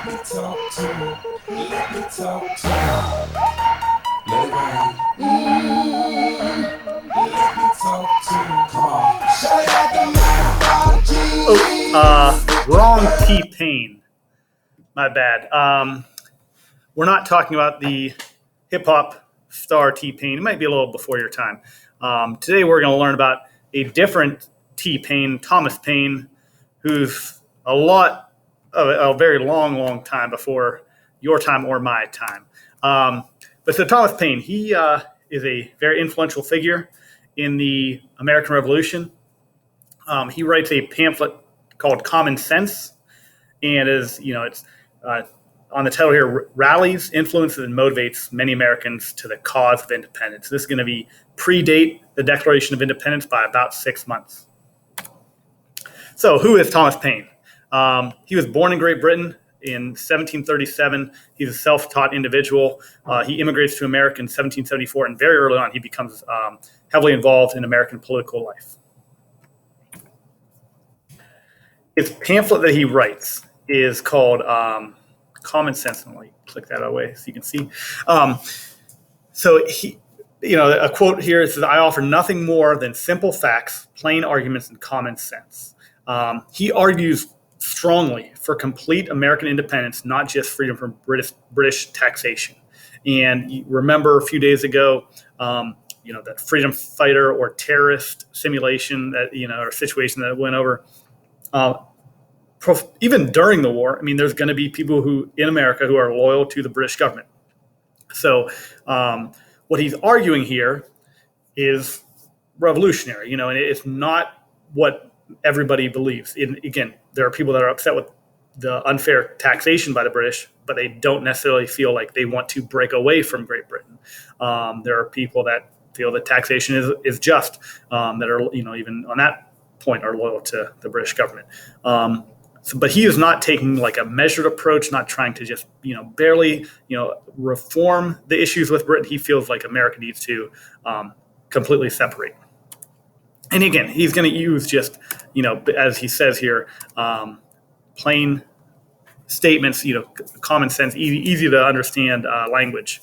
me talk to you. Let me talk to you. Let it rain. Let me talk to you. Come on. Show you got the Wrong T-Pain. My bad. We're not talking about the hip hop star T-Pain. It might be a little before your time. Today we're going to learn about a different T-Pain, Thomas Paine, who's a very long time before your time or my time. But so Thomas Paine, he is a very influential figure in the American Revolution. He writes a pamphlet called Common Sense, and it's on the title here, rallies, influences, and motivates many Americans to the cause of independence. This is going to be predate the Declaration of Independence by about 6 months. So who is Thomas Paine? He was born in Great Britain in 1737. He's a self-taught individual. He immigrates to America in 1774, and very early on he becomes heavily involved in American political life. His pamphlet that he writes is called Common Sense. And let me click that away so you can see. So he, a quote here says, "I offer nothing more than simple facts, plain arguments, and common sense." He argues strongly for complete American independence, not just freedom from British taxation. And you remember a few days ago, that freedom fighter or terrorist simulation that, or situation that went over. Even during the war, there's going to be people in America who are loyal to the British government. So what he's arguing here is revolutionary, and it's not what everybody believes. Again, there are people that are upset with the unfair taxation by the British, but they don't necessarily feel like they want to break away from Great Britain. There are people that feel that taxation is just, that are, even on that point are loyal to the British government. But he is not taking like a measured approach, not trying to just, barely, reform the issues with Britain. He feels like America needs to completely separate. And again, he's going to use just, as he says here, plain statements, common sense, easy to understand language.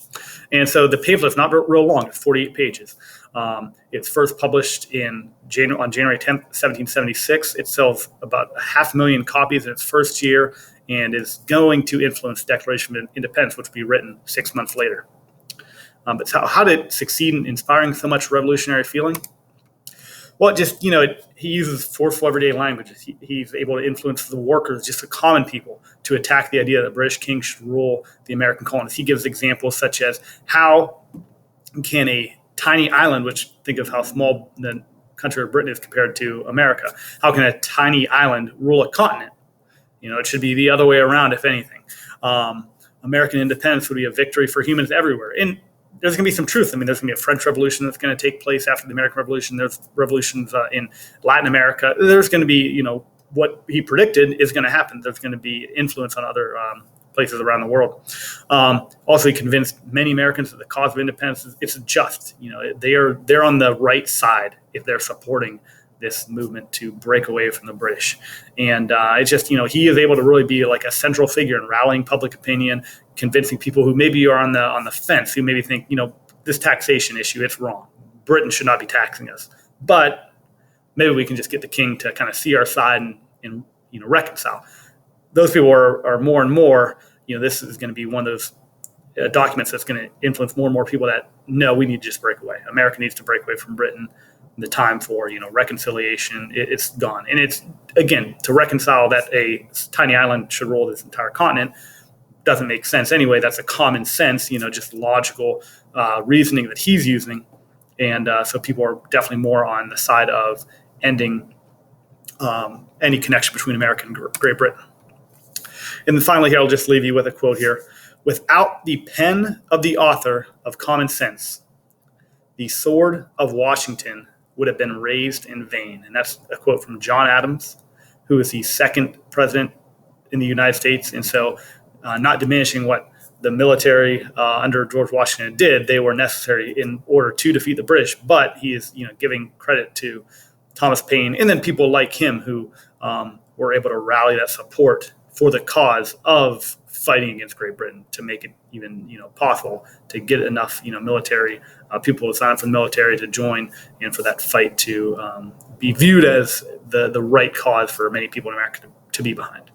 And so the pamphlet's not real long. It's 48 pages. It's first published on January 10th, 1776. It sells about 500,000 copies in its first year and is going to influence the Declaration of Independence, which will be written 6 months later. But how did it succeed in inspiring so much revolutionary feeling? Well, he uses forceful everyday language. He's able to influence the workers, just the common people, to attack the idea that the British king should rule the American colonies. He gives examples such as how can a tiny island, which think of how small the country of Britain is compared to America, how can a tiny island rule a continent? It should be the other way around, if anything. American independence would be a victory for humans everywhere. And there's going to be some truth. There's going to be a French Revolution that's going to take place after the American Revolution. There's revolutions in Latin America. There's going to be, what he predicted is going to happen. There's going to be influence on other places around the world. Also, he convinced many Americans that the cause of independence is just. They're on the right side if they're supporting this movement to break away from the British. And it's just, he is able to really be like a central figure in rallying public opinion, convincing people who maybe are on the fence, who maybe think, this taxation issue, it's wrong. Britain should not be taxing us. But maybe we can just get the king to kind of see our side and reconcile. Those people are more and more, this is going to be one of those documents that's going to influence more and more people that, no, we need to just break away. America needs to break away from Britain. The time for, reconciliation, it's gone. And it's, again, to reconcile that a tiny island should rule this entire continent doesn't make sense anyway. That's a common sense, just logical reasoning that he's using. And so people are definitely more on the side of ending any connection between America and Great Britain. And then finally here, I'll just leave you with a quote here. "Without the pen of the author of Common Sense, the sword of Washington would have been raised in vain." And that's a quote from John Adams, who is the second president in the United States. And so not diminishing what the military under George Washington did, they were necessary in order to defeat the British. But he is giving credit to Thomas Paine and then people like him who were able to rally that support for the cause of fighting against Great Britain to make it even possible to get enough military people to sign up for the military to join, and for that fight to be viewed as the right cause for many people in America to be behind.